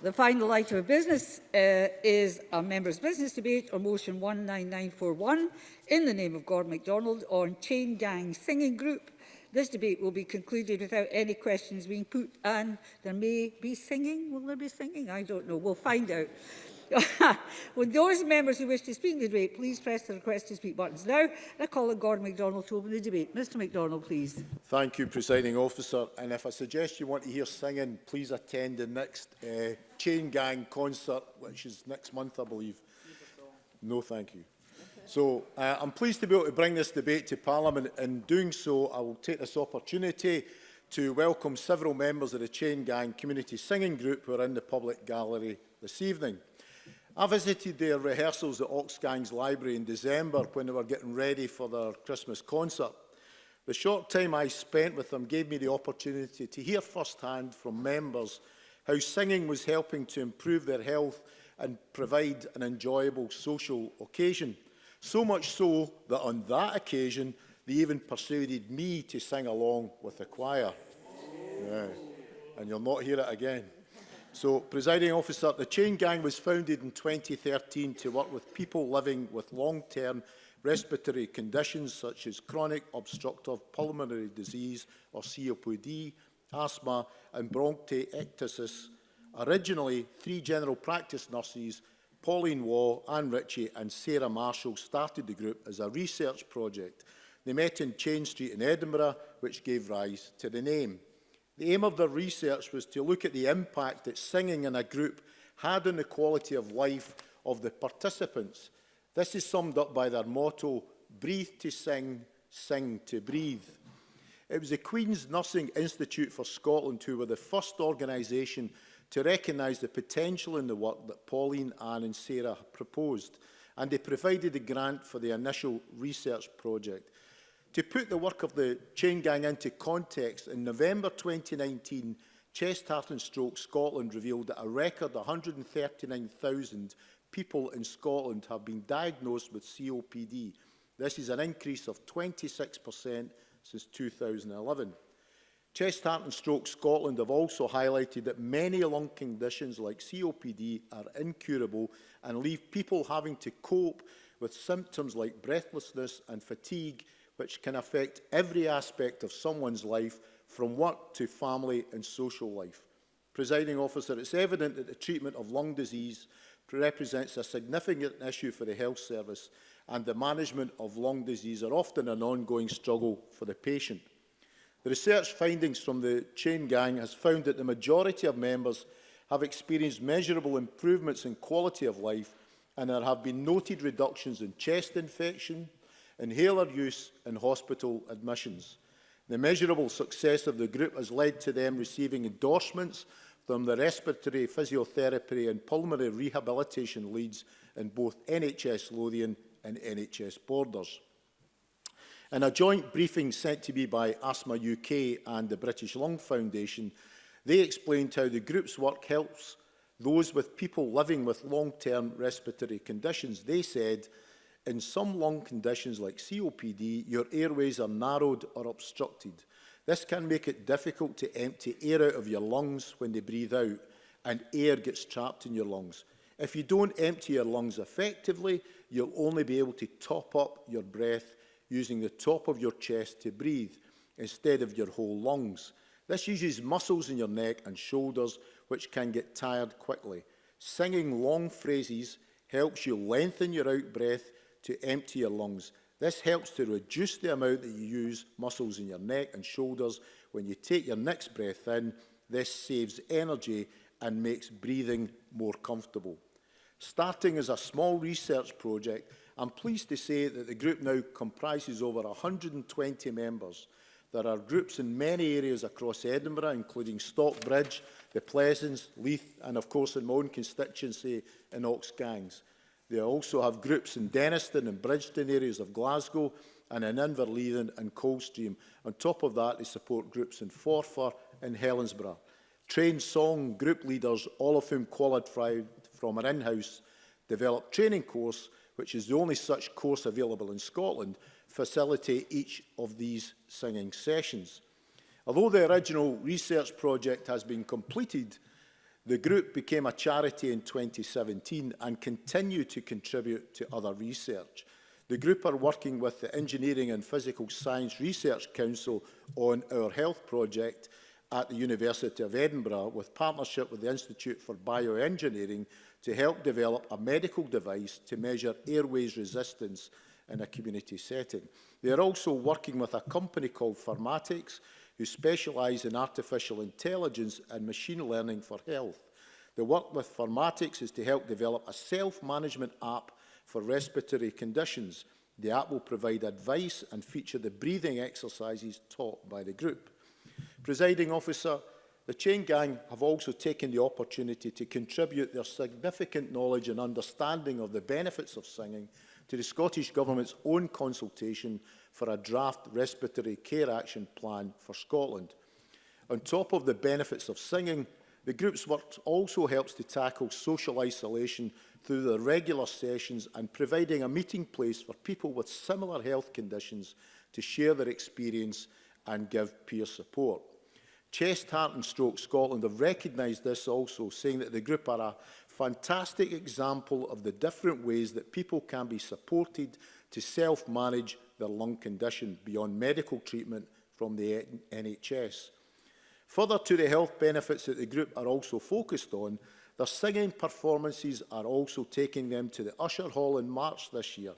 The final item of business is a members' business debate on motion 19941 in the name of Gordon MacDonald on Chain Gang Singing Group. This debate will be concluded without any questions being put, and there may be singing. Will there be singing? I don't know. We'll find out. Would those members who wish to speak in the debate please press the request to speak buttons now. I call on Gordon MacDonald to open the debate. Mr MacDonald, please. Thank you, Presiding Officer. And if I suggest you want to hear singing, please attend the next Chain Gang concert, which is next month, I believe. No, thank you. So I'm pleased to be able to bring this debate to Parliament. In doing so, I will take this opportunity to welcome several members of the Chain Gang Community Singing Group who are in the public gallery this evening. I visited their rehearsals at Oxgang's Library in December when they were getting ready for their Christmas concert. The short time I spent with them gave me the opportunity to hear firsthand from members how singing was helping to improve their health and provide an enjoyable social occasion. So much so that on that occasion, they even persuaded me to sing along with the choir. Yeah. And you'll not hear it again. So, Presiding Officer, the Chain Gang was founded in 2013 to work with people living with long-term respiratory conditions such as chronic obstructive pulmonary disease or COPD, asthma and bronchiectasis. Originally, 3 general practice nurses, Pauline Waugh, Anne Ritchie and Sarah Marshall, started the group as a research project. They met in Chain Street in Edinburgh, which gave rise to the name. The aim of their research was to look at the impact that singing in a group had on the quality of life of the participants. This is summed up by their motto, breathe to sing, sing to breathe. It was the Queen's Nursing Institute for Scotland who were the first organisation to recognise the potential in the work that Pauline, Anne and Sarah proposed, and they provided a grant for the initial research project. To put the work of the Chain Gang into context, in November 2019, Chest, Heart and Stroke Scotland revealed that a record 139,000 people in Scotland have been diagnosed with COPD. This is an increase of 26% since 2011. Chest, Heart and Stroke Scotland have also highlighted that many lung conditions like COPD are incurable and leave people having to cope with symptoms like breathlessness and fatigue, which can affect every aspect of someone's life, from work to family and social life. Presiding Officer, it's evident that the treatment of lung disease represents a significant issue for the health service, and the management of lung disease are often an ongoing struggle for the patient. The research findings from the Chain Gang has found that the majority of members have experienced measurable improvements in quality of life, and there have been noted reductions in chest infection, inhaler use and hospital admissions. The measurable success of the group has led to them receiving endorsements from the respiratory physiotherapy and pulmonary rehabilitation leads in both NHS Lothian and NHS Borders. In a joint briefing sent to me by Asthma UK and the British Lung Foundation, they explained how the group's work helps those with people living with long-term respiratory conditions. They said, in some lung conditions like COPD, your airways are narrowed or obstructed. This can make it difficult to empty air out of your lungs when they breathe out, and air gets trapped in your lungs. If you don't empty your lungs effectively, you'll only be able to top up your breath using the top of your chest to breathe, instead of your whole lungs. This uses muscles in your neck and shoulders, which can get tired quickly. Singing long phrases helps you lengthen your out-breath to empty your lungs. This helps to reduce the amount that you use muscles in your neck and shoulders when you take your next breath in. This saves energy and makes breathing more comfortable. Starting as a small research project, I'm pleased to say that the group now comprises over 120 members. There are groups in many areas across Edinburgh, including Stockbridge, the Pleasance, Leith, and of course in my own constituency in Oxgangs. They also have groups in Denniston and Bridgeton areas of Glasgow and in Inverleithen and Coldstream. On top of that, they support groups in Forfar and Helensburgh. Trained song group leaders, all of whom qualified from an in-house developed training course, which is the only such course available in Scotland, facilitate each of these singing sessions. Although the original research project has been completed, The group became a charity in 2017 and continue to contribute to other research. The group are working with the Engineering and Physical Science Research Council on Our Health project at the University of Edinburgh, with partnership with the Institute for Bioengineering to help develop a medical device to measure airways resistance in a community setting. They are also working with a company called Pharmatics, who specialise in artificial intelligence and machine learning for health. The work with Pharmatics is to help develop a self-management app for respiratory conditions. The app will provide advice and feature the breathing exercises taught by the group. Presiding Officer, the Cheyne Gang have also taken the opportunity to contribute their significant knowledge and understanding of the benefits of singing to the Scottish Government's own consultation for a draft respiratory care action plan for Scotland. On top of the benefits of singing, the group's work also helps to tackle social isolation through their regular sessions and providing a meeting place for people with similar health conditions to share their experience and give peer support. Chest, Heart and Stroke Scotland have recognised this also, saying that the group are a fantastic example of the different ways that people can be supported to self-manage their lung condition beyond medical treatment from the NHS. Further to the health benefits that the group are also focused on, their singing performances are also taking them to the Usher Hall in March this year.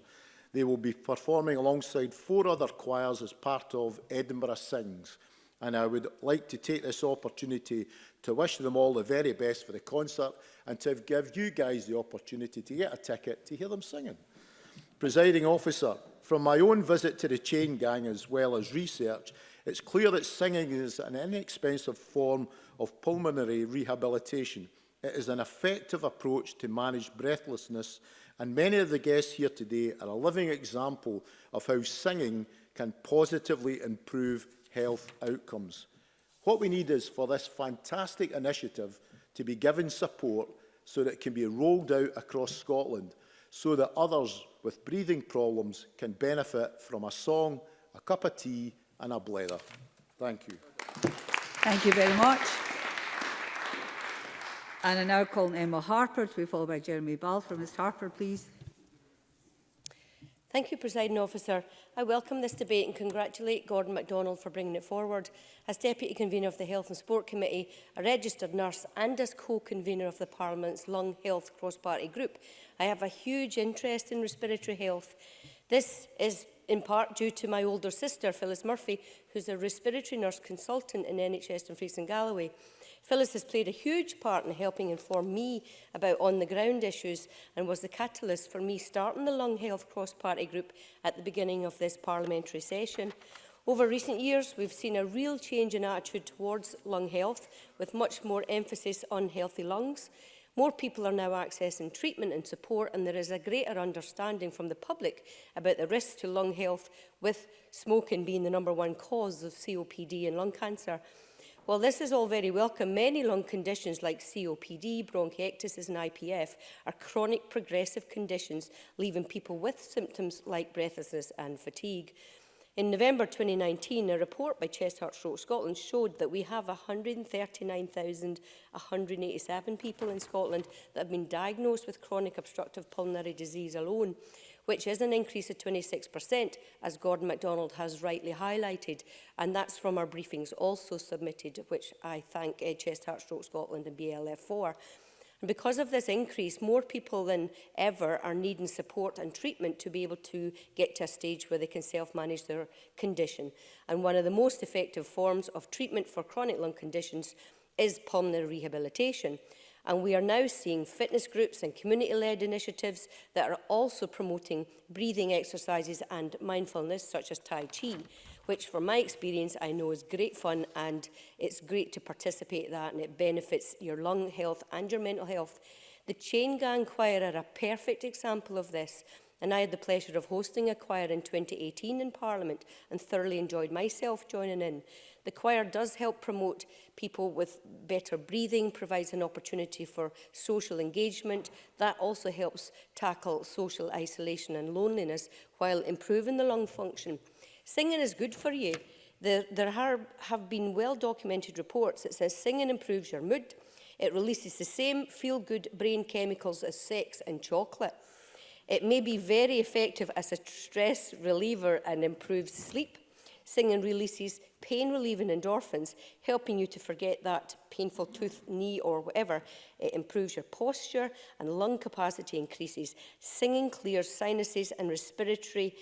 They will be performing alongside 4 other choirs as part of Edinburgh Sings. And I would like to take this opportunity to wish them all the very best for the concert and to give you guys the opportunity to get a ticket to hear them singing. Presiding Officer, from my own visit to the Cheyne Gang as well as research, it's clear that singing is an inexpensive form of pulmonary rehabilitation. It is an effective approach to manage breathlessness, and many of the guests here today are a living example of how singing can positively improve health outcomes. What we need is for this fantastic initiative to be given support so that it can be rolled out across Scotland, so that others with breathing problems can benefit from a song, a cup of tea and a blether. Thank you. Thank you very much. And I now call Emma Harper to be followed by Jeremy Balfour. Ms Harper, please. Thank you, Presiding Officer. I welcome this debate and congratulate Gordon MacDonald for bringing it forward. As Deputy Convener of the Health and Sport Committee, a registered nurse and as co-convener of the Parliament's Lung Health Cross-Party Group, I have a huge interest in respiratory health. This is in part due to my older sister, Phyllis Murphy, who's a respiratory nurse consultant in NHS Dumfries and Galloway. Phyllis has played a huge part in helping inform me about on-the-ground issues and was the catalyst for me starting the Lung Health Cross-Party Group at the beginning of this parliamentary session. Over recent years, we've seen a real change in attitude towards lung health, with much more emphasis on healthy lungs. More people are now accessing treatment and support, and there is a greater understanding from the public about the risks to lung health, with smoking being the #1 cause of COPD and lung cancer. While this is all very welcome, many lung conditions like COPD, bronchiectasis and IPF are chronic progressive conditions, leaving people with symptoms like breathlessness and fatigue. In November 2019, a report by Chest, Heart, Stroke Scotland showed that we have 139,187 people in Scotland that have been diagnosed with chronic obstructive pulmonary disease alone, which is an increase of 26%, as Gordon MacDonald has rightly highlighted. And that's from our briefings also submitted, which I thank Chest, Heart, Stroke Scotland and BLF for. And because of this increase, more people than ever are needing support and treatment to be able to get to a stage where they can self-manage their condition. And one of the most effective forms of treatment for chronic lung conditions is pulmonary rehabilitation. And we are now seeing fitness groups and community-led initiatives that are also promoting breathing exercises and mindfulness, such as Tai Chi, which from my experience I know is great fun, and it's great to participate in that, and it benefits your lung health and your mental health. The Cheyne Gang Choir are a perfect example of this, and I had the pleasure of hosting a choir in 2018 in Parliament and thoroughly enjoyed myself joining in. The choir does help promote people with better breathing, provides an opportunity for social engagement. That also helps tackle social isolation and loneliness while improving the lung function. Singing is good for you. There have been well-documented reports that says singing improves your mood, It releases the same feel-good brain chemicals as sex and chocolate. It may be very effective as a stress reliever and improves sleep. Singing releases pain-relieving endorphins, helping you to forget that painful tooth, knee or whatever. It improves your posture and lung capacity increases. Singing clears sinuses and respiratory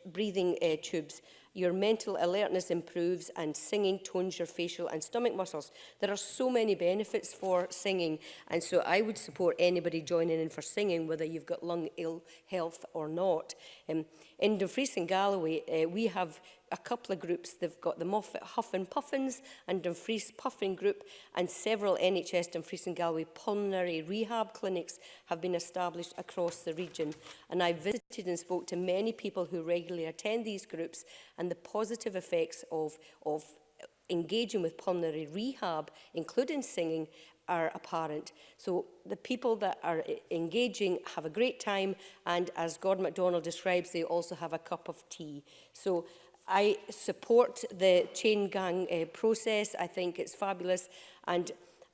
breathing tubes. Your mental alertness improves, and singing tones your facial and stomach muscles. There are so many benefits for singing, and so I would support anybody joining in for singing, whether you've got lung ill health or not. In Dumfries and Galloway, we have a couple of groups. They've got the Moffat Huff and Puffins and Dumfries Puffing Group, and several NHS Dumfries and Galloway pulmonary rehab clinics have been established across the region. And I visited and spoke to many people who regularly attend these groups, and the positive effects of engaging with pulmonary rehab, including singing, are apparent. So the people that are engaging have a great time, and as Gordon MacDonald describes, they also have a cup of tea. So I support the chain gang process. I think it's fabulous, and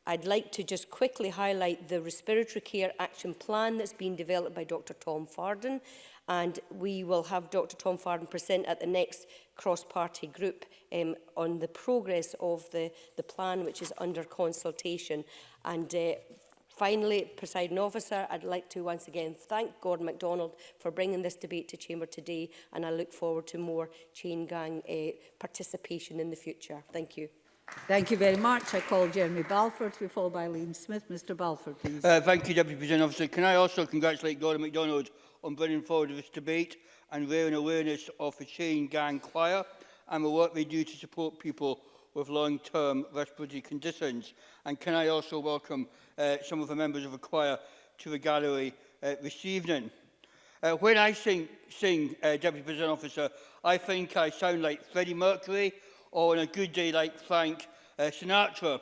I'd like to just quickly highlight the respiratory care action plan that's been developed by Dr. Tom Farden, and we will have Dr. Tom Farden present at the next cross-party group on the progress of the plan, which is under consultation. And finally, Presiding Officer, I'd like to once again thank Gordon MacDonald for bringing this debate to Chamber today, and I look forward to more chain gang participation in the future. Thank you. Thank you very much. I call Jeremy Balfour to be followed by Liam Smith. Mr Balfour, please. Thank you, Deputy Presiding Officer. Can I also congratulate Gordon MacDonald on bringing forward this debate and raising awareness of the chain gang choir and the work they do to support people with long-term respiratory conditions. And can I also welcome some of the members of the choir to the gallery this evening. When I sing Deputy Presiding Officer, I think I sound like Freddie Mercury, or on a good day like Frank Sinatra.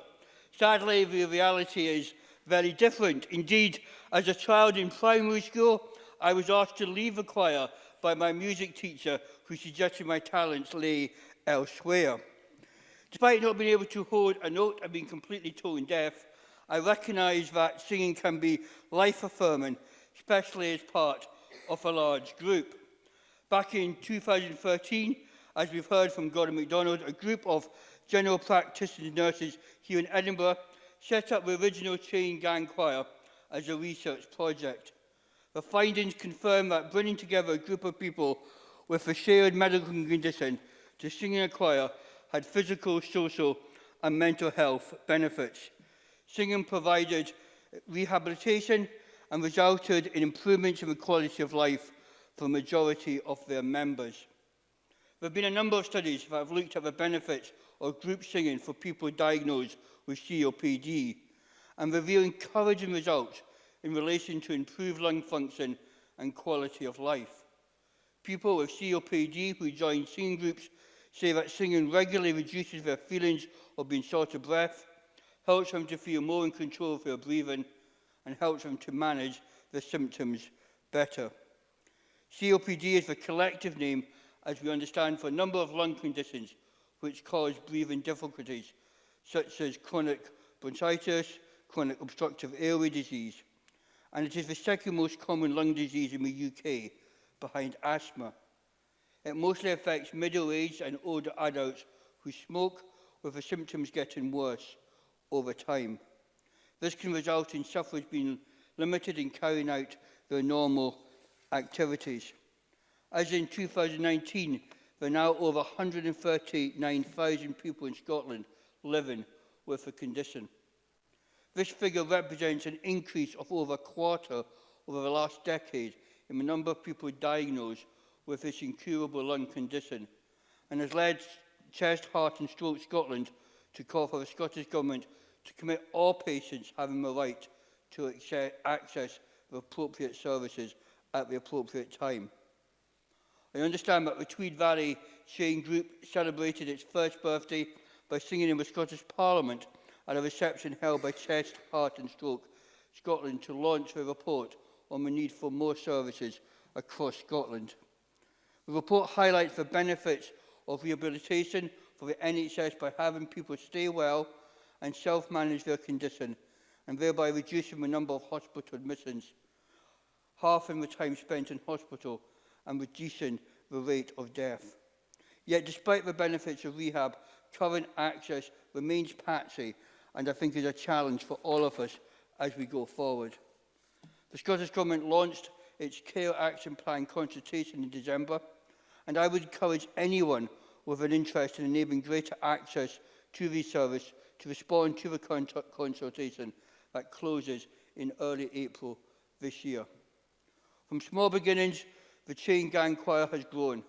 Sadly, the reality is very different. Indeed, as a child in primary school, I was asked to leave the choir by my music teacher, who suggested my talents lay elsewhere. Despite not being able to hold a note and being completely tone deaf, I recognise that singing can be life-affirming, especially as part of a large group. Back in 2013, as we've heard from Gordon MacDonald, a group of general practitioner nurses here in Edinburgh set up the original chain gang choir as a research project. The findings confirm that bringing together a group of people with a shared medical condition to sing in a choir had physical, social and mental health benefits. Singing provided rehabilitation and resulted in improvements in the quality of life for the majority of their members. There have been a number of studies that have looked at the benefits of group singing for people diagnosed with COPD and reveal encouraging results in relation to improved lung function and quality of life. People with COPD who join singing groups say that singing regularly reduces their feelings of being short of breath, helps them to feel more in control of their breathing, and helps them to manage the symptoms better. COPD is the collective name, as we understand, for a number of lung conditions which cause breathing difficulties, such as chronic bronchitis, chronic obstructive airway disease, and it is the second most common lung disease in the UK, behind asthma. It mostly affects middle-aged and older adults who smoke, with the symptoms getting worse over time. This can result in sufferers being limited in carrying out their normal activities. As in 2019, there are now over 139,000 people in Scotland living with the condition. This figure represents an increase of over a quarter over the last decade in the number of people diagnosed with this incurable lung condition, and has led Chest, Heart and Stroke Scotland to call for the Scottish Government to commit all patients having the right to access the appropriate services at the appropriate time. I understand that the Tweed Valley Chain Group celebrated its first birthday by singing in the Scottish Parliament at a reception held by Chest, Heart and Stroke Scotland to launch the report on the need for more services across Scotland. The report highlights the benefits of rehabilitation for the NHS by having people stay well and self-manage their condition, and thereby reducing the number of hospital admissions, halving the time spent in hospital and reducing the rate of death. Yet, despite the benefits of rehab, current access remains patchy and I think is a challenge for all of us as we go forward. The Scottish Government launched its Care Action Plan consultation in December, and I would encourage anyone with an interest in enabling greater access to these services to respond to the consultation that closes in early April this year. From small beginnings, the Cheyne Gang Choir has grown.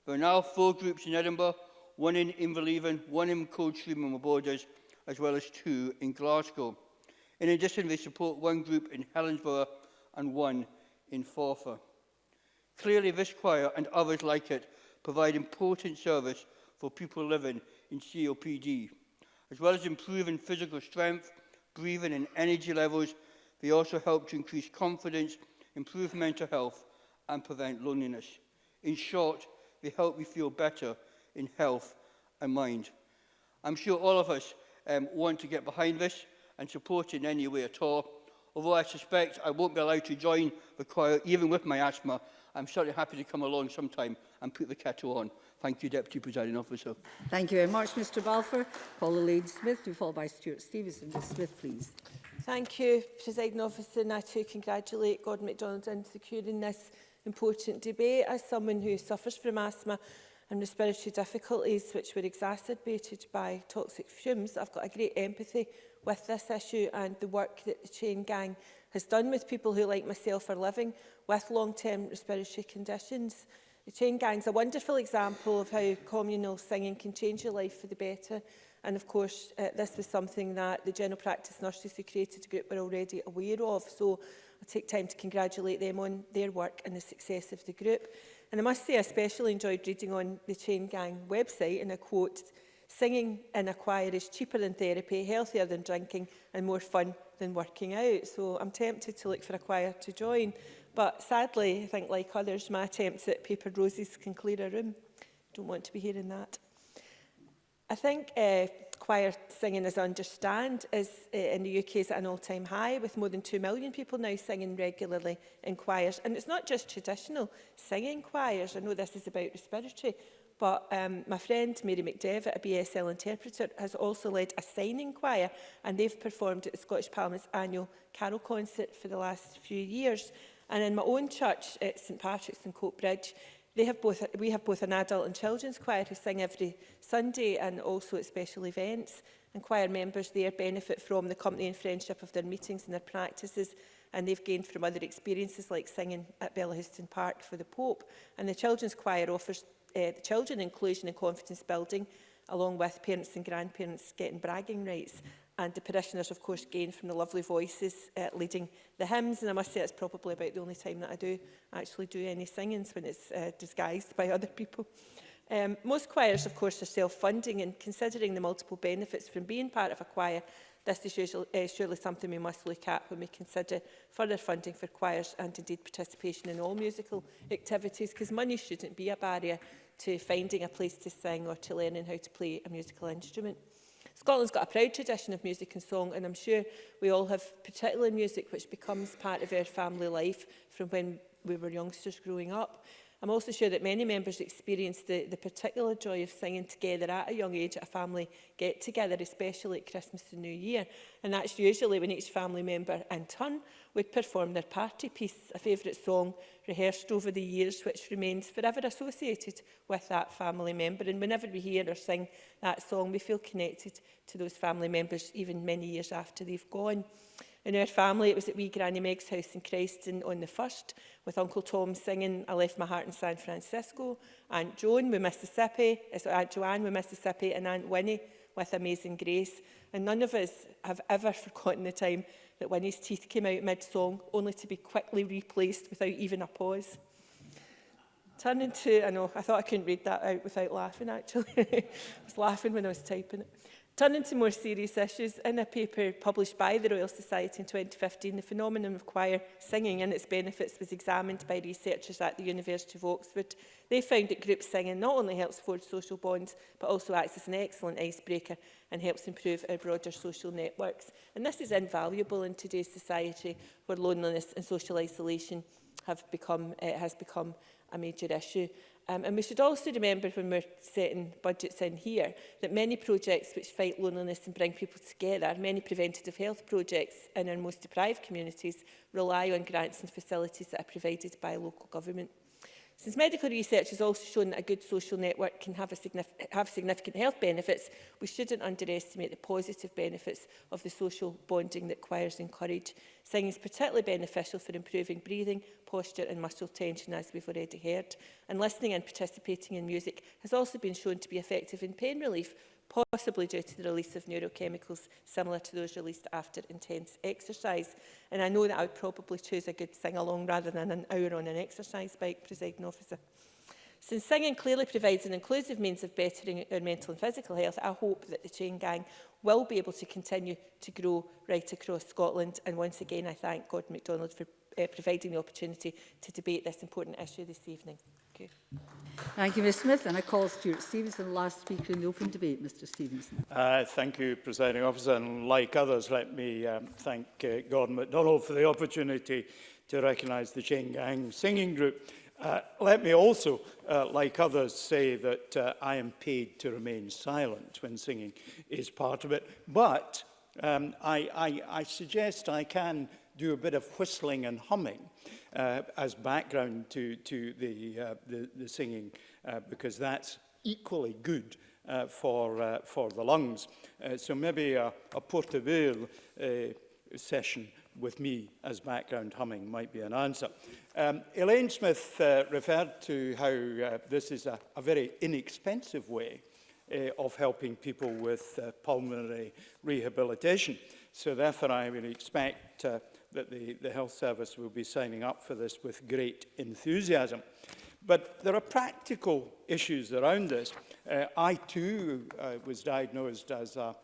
There are now 4 groups in Edinburgh, 1 in Inverleithen, 1 in Coldstream on the Borders, as well as 2 in Glasgow. In addition, they support 1 group in Helensburgh and 1 in Forfar. Clearly, this choir and others like it provide important service for people living in COPD. As well as improving physical strength, breathing and energy levels, they also help to increase confidence, improve mental health and prevent loneliness. In short, they help you feel better in health and mind. I'm sure all of us want to get behind this and support it in any way at all. Although I suspect I won't be allowed to join the choir, even with my asthma, I'm certainly happy to come along sometime and put the kettle on. Thank you, Deputy Presiding Officer. Thank you very much, Mr Balfour. Paula Lane Smith, to be followed by Stuart Stevenson. Ms Smith, please. Thank you, Presiding Officer, and I too congratulate Gordon MacDonald in securing this important debate. As someone who suffers from asthma and respiratory difficulties which were exacerbated by toxic fumes, I've got a great empathy with this issue and the work that the Cheyne Gang has done with people who, like myself, are living with long-term respiratory conditions. The Cheyne Gang is a wonderful example of how communal singing can change your life for the better. And of course, this was something that the general practice nurses who created the group were already aware of. So I'll take time to congratulate them on their work and the success of the group. And I must say I especially enjoyed reading on the Cheyne Gang website, and I quote, "Singing in a choir is cheaper than therapy, healthier than drinking and more fun than working out." So I'm tempted to look for a choir to join. But sadly, I think like others, my attempts at paper roses can clear a room. Don't want to be hearing that. I think choir singing, as I understand, is in the UK is at an all-time high, with more than 2 million people now singing regularly in choirs. And it's not just traditional singing choirs. I know this is about respiratory, but my friend Mary McDevitt, a BSL interpreter, has also led a signing choir, and they've performed at the Scottish Parliament's annual carol concert for the last few years. And in my own church at St Patrick's in Coatbridge, we have both an adult and children's choir who sing every Sunday and also at special events. And choir members there benefit from the company and friendship of their meetings and their practices, and they've gained from other experiences like singing at Bellahouston Park for the Pope. And the children's choir offers the children inclusion and confidence building, along with parents and grandparents getting bragging rights. And the parishioners, of course, gain from the lovely voices leading the hymns. And I must say it's probably about the only time that I do actually do any singings, when it's disguised by other people. Most choirs, of course, are self-funding, and considering the multiple benefits from being part of a choir, this is surely something we must look at when we consider further funding for choirs and indeed participation in all musical activities, because money shouldn't be a barrier to finding a place to sing or to learning how to play a musical instrument. Scotland's got a proud tradition of music and song, and I'm sure we all have particular music which becomes part of our family life from when we were youngsters growing up. I'm also sure that many members experience the particular joy of singing together at a young age at a family get-together, especially at Christmas and New Year. And that's usually when each family member in turn would perform their party piece, a favourite song rehearsed over the years, which remains forever associated with that family member. And whenever we hear or sing that song, we feel connected to those family members even many years after they've gone. In our family, it was at wee Granny Meg's house in Christon on the 1st, with Uncle Tom singing I Left My Heart in San Francisco, Aunt Joan with Mississippi, Aunt Joanne with Mississippi, and Aunt Winnie with Amazing Grace. And none of us have ever forgotten the time that Winnie's teeth came out mid-song, only to be quickly replaced without even a pause. Turning to, I know, I thought I couldn't read that out without laughing, actually. I was laughing when I was typing it. Turning to more serious issues, in a paper published by the Royal Society in 2015, the phenomenon of choir singing and its benefits was examined by researchers at the University of Oxford. They found that group singing not only helps forge social bonds, but also acts as an excellent icebreaker and helps improve our broader social networks. And this is invaluable in today's society, where loneliness and social isolation has become a major issue. And we should also remember, when we're setting budgets in here, that many projects which fight loneliness and bring people together, many preventative health projects in our most deprived communities, rely on grants and facilities that are provided by local government. Since medical research has also shown that a good social network can have significant health benefits, we shouldn't underestimate the positive benefits of the social bonding that choirs encourage. Singing is particularly beneficial for improving breathing, posture and muscle tension, as we've already heard. And listening and participating in music has also been shown to be effective in pain relief, possibly due to the release of neurochemicals similar to those released after intense exercise. And I know that I would probably choose a good sing-along rather than an hour on an exercise bike, Presiding Officer. Since singing clearly provides an inclusive means of bettering our mental and physical health, I hope that the Cheyne Gang will be able to continue to grow right across Scotland. And once again, I thank Gordon MacDonald for providing the opportunity to debate this important issue this evening. Thank you. Thank you, Ms Smith. And I call Stuart Stevenson, last speaker in the open debate. Mr Stevenson. Thank you, Presiding Officer. And like others, let me thank Gordon MacDonald for the opportunity to recognise the Cheyne Gang singing group. Let me also, like others, say that I am paid to remain silent when singing is part of it. But I suggest I can do a bit of whistling and humming as background to the singing, because that's equally good for the lungs. So maybe a portable session with me as background humming might be an answer. Elaine Smith referred to how this is a very inexpensive way of helping people with pulmonary rehabilitation. So therefore I would expect that the health service will be signing up for this with great enthusiasm. But there are practical issues around this. I too was diagnosed as a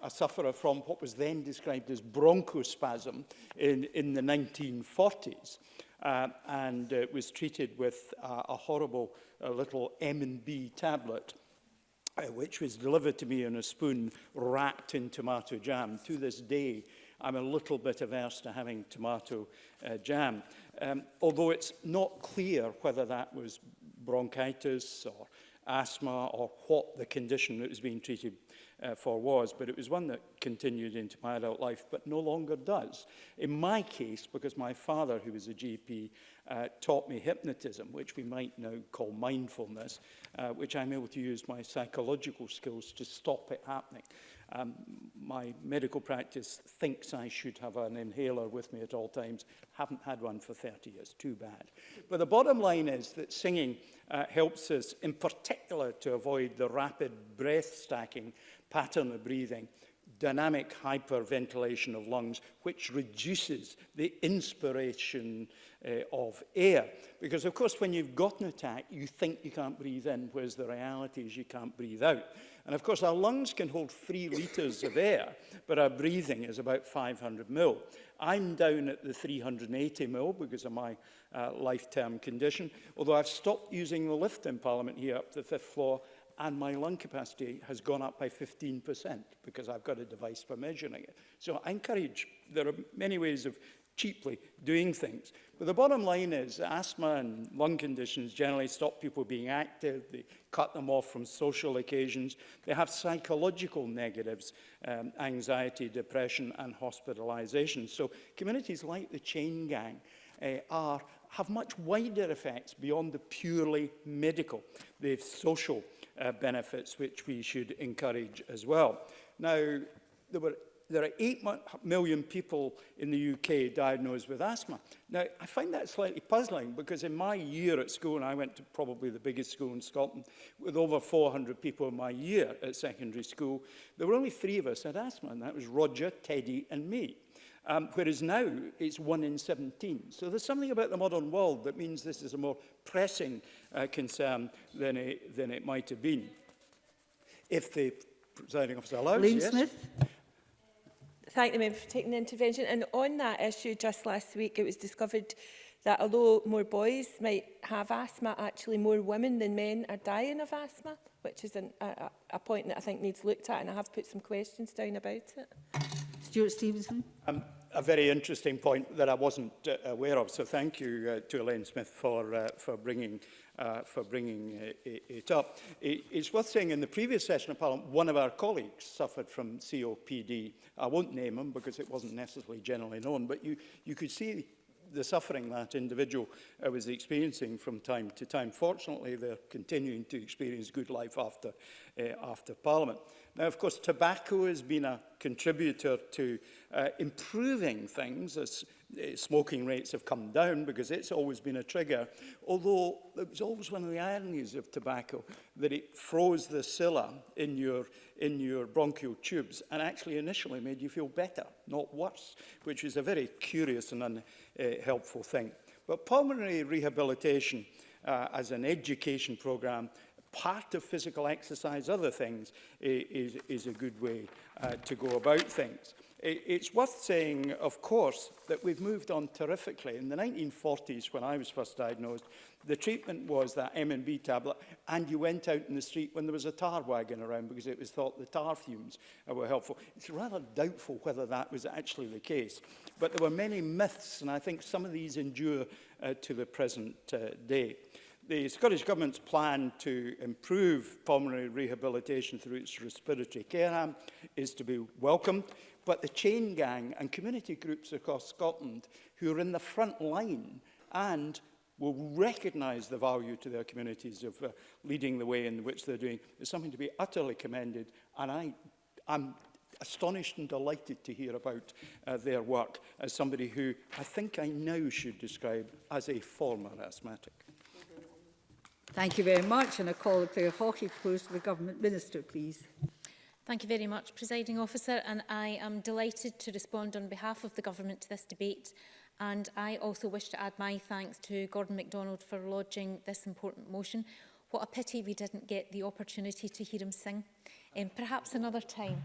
sufferer from what was then described as bronchospasm in the 1940s, and was treated with a horrible little M&B tablet, which was delivered to me in a spoon wrapped in tomato jam. To this day, I'm a little bit averse to having tomato jam, although it's not clear whether that was bronchitis or asthma or what the condition that was being treated for was, but it was one that continued into my adult life, but no longer does. In my case, because my father, who was a GP, taught me hypnotism, which we might now call mindfulness, which I'm able to use my psychological skills to stop it happening. My medical practice thinks I should have an inhaler with me at all times. Haven't had one for 30 years, too bad. But the bottom line is that singing helps us in particular to avoid the rapid breath stacking pattern of breathing, dynamic hyperventilation of lungs, which reduces the inspiration of air. Because, of course, when you've got an attack, you think you can't breathe in, whereas the reality is you can't breathe out. And, of course, our lungs can hold 3 litres of air, but our breathing is about 500 mil. I'm down at the 380 mil because of my life-term condition, although I've stopped using the lift in Parliament here up to the 5th floor, and my lung capacity has gone up by 15% because I've got a device for measuring it. So I encourage, there are many ways of cheaply doing things. But the bottom line is asthma and lung conditions generally stop people being active. They cut them off from social occasions. They have psychological negatives, anxiety, depression, and hospitalisation. So communities like the Cheyne Gang have much wider effects beyond the purely medical. They have social benefits, which we should encourage as well. Now, there are 8 million people in the UK diagnosed with asthma. Now, I find that slightly puzzling because in my year at school, and I went to probably the biggest school in Scotland, with over 400 people in my year at secondary school, there were only 3 of us had asthma, and that was Roger, Teddy, and me. Whereas now, it's 1 in 17. So there's something about the modern world that means this is a more pressing concern than it might have been. If the Presiding Officer allows, Lane yes. Smith. Thank the member for taking the intervention. And on that issue, just last week, it was discovered that although more boys might have asthma, actually more women than men are dying of asthma, which is a point that I think needs looked at, and I have put some questions down about it. Stuart Stevenson. A very interesting point that I wasn't aware of, so thank you to Elaine Smith for bringing it up. It's worth saying in the previous session of Parliament, one of our colleagues suffered from COPD. I won't name him because it wasn't necessarily generally known, but you could see the suffering that individual was experiencing from time to time. Fortunately, they're continuing to experience good life after Parliament. Now, of course, tobacco has been a contributor to improving things as smoking rates have come down, because it's always been a trigger, although it was always one of the ironies of tobacco that it froze the cilia in your bronchial tubes and actually initially made you feel better, not worse, which is a very curious and unhelpful thing. But pulmonary rehabilitation as an education programme, part of physical exercise, other things, is a good way to go about things. It's worth saying, of course, that we've moved on terrifically. In the 1940s, when I was first diagnosed, the treatment was that M&B tablet, and you went out in the street when there was a tar wagon around because it was thought the tar fumes were helpful. It's rather doubtful whether that was actually the case. But there were many myths, and I think some of these endure to the present day. The Scottish Government's plan to improve pulmonary rehabilitation through its respiratory care arm is to be welcomed, but the chain gang and community groups across Scotland who are in the front line and will recognise the value to their communities of leading the way in which they're doing is something to be utterly commended, and I'm astonished and delighted to hear about their work as somebody who I think I now should describe as a former asthmatic. Thank you very much. And I call Claire Hawkey close to the Government Minister, please. Thank you very much, Presiding Officer, and I am delighted to respond on behalf of the Government to this debate. And I also wish to add my thanks to Gordon MacDonald for lodging this important motion. What a pity we didn't get the opportunity to hear him sing. Perhaps another time.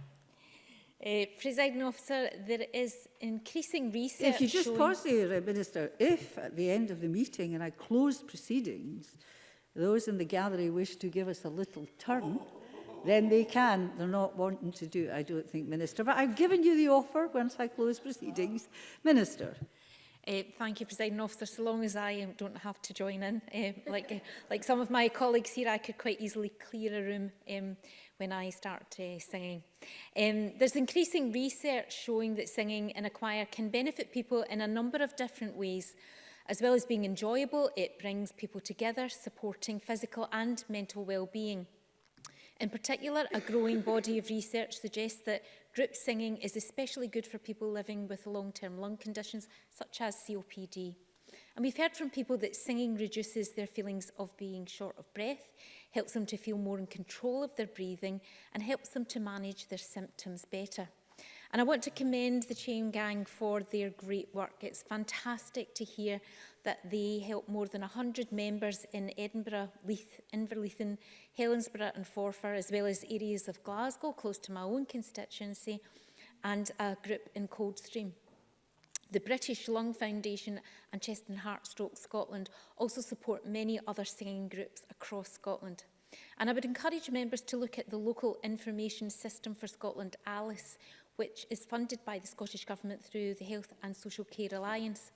Presiding Officer, there is increasing research. If you just pause there, Minister, if at the end of the meeting and I close proceedings, those in the gallery wish to give us a little turn, then they can. They're not wanting to do it, I don't think, Minister. But I've given you the offer once I close proceedings. Minister. Thank you, Presiding Officer. So long as I don't have to join in, like some of my colleagues here, I could quite easily clear a room when I start singing. There's increasing research showing that singing in a choir can benefit people in a number of different ways. As well as being enjoyable, it brings people together, supporting physical and mental well-being. In particular, a growing body of research suggests that group singing is especially good for people living with long-term lung conditions, such as COPD. And we've heard from people that singing reduces their feelings of being short of breath, helps them to feel more in control of their breathing, and helps them to manage their symptoms better. And I want to commend the Chain Gang for their great work. It's fantastic to hear that they help more than 100 members in Edinburgh, Leith, Inverleithen, Helensburgh and Forfar, as well as areas of Glasgow, close to my own constituency, and a group in Coldstream. The British Lung Foundation and Chest and Heart Stroke Scotland also support many other singing groups across Scotland. And I would encourage members to look at the Local Information System for Scotland, ALICE, which is funded by the Scottish Government through the Health and Social Care Alliance.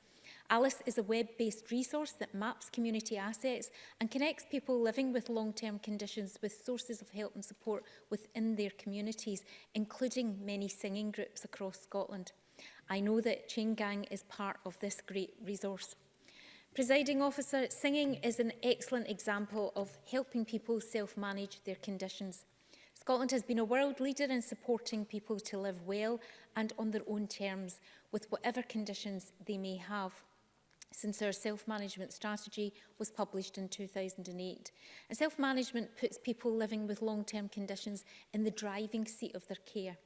ALICE is a web-based resource that maps community assets and connects people living with long-term conditions with sources of help and support within their communities, including many singing groups across Scotland. I know that Chain Gang is part of this great resource. Presiding Officer, singing is an excellent example of helping people self-manage their conditions. Scotland has been a world leader in supporting people to live well and on their own terms with whatever conditions they may have, since our self-management strategy was published in 2008. And self-management puts people living with long-term conditions in the driving seat of their care.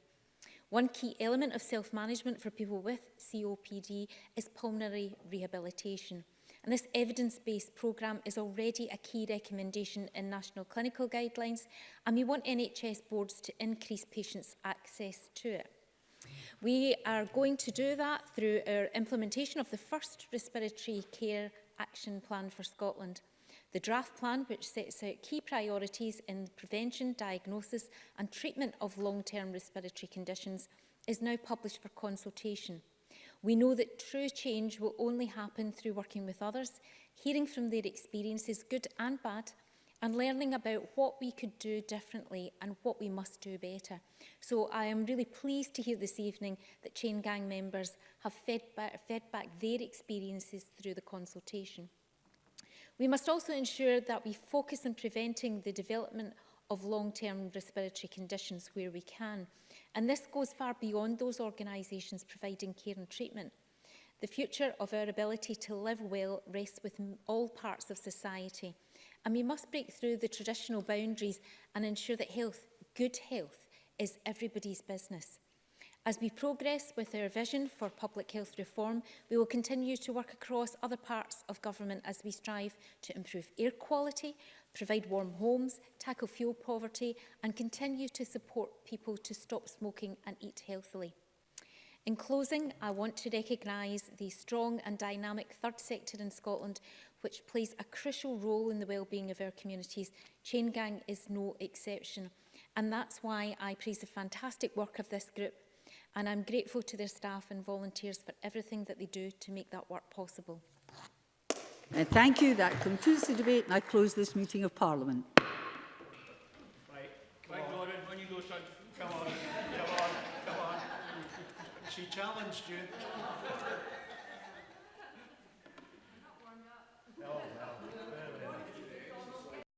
One key element of self-management for people with COPD is pulmonary rehabilitation. And this evidence-based programme is already a key recommendation in national clinical guidelines, and we want NHS boards to increase patients' access to it. We are going to do that through our implementation of the first respiratory care action plan for Scotland. The draft plan, which sets out key priorities in prevention, diagnosis and treatment of long-term respiratory conditions, is now published for consultation. We know that true change will only happen through working with others, hearing from their experiences, good and bad, and learning about what we could do differently and what we must do better. So I am really pleased to hear this evening that Cheyne Gang members have fed back their experiences through the consultation. We must also ensure that we focus on preventing the development of long-term respiratory conditions where we can. And this goes far beyond those organisations providing care and treatment. The future of our ability to live well rests with all parts of society. And we must break through the traditional boundaries and ensure that health, good health, is everybody's business. As we progress with our vision for public health reform, we will continue to work across other parts of government as we strive to improve air quality, provide warm homes, tackle fuel poverty, and continue to support people to stop smoking and eat healthily. In closing, I want to recognise the strong and dynamic third sector in Scotland, which plays a crucial role in the well-being of our communities. Cheyne Gang is no exception. And that's why I praise the fantastic work of this group. And I'm grateful to their staff and volunteers for everything that they do to make that work possible. Thank you. That concludes the debate, and I close this meeting of Parliament. Right, Lauren, when you go, son, come on. She challenged you.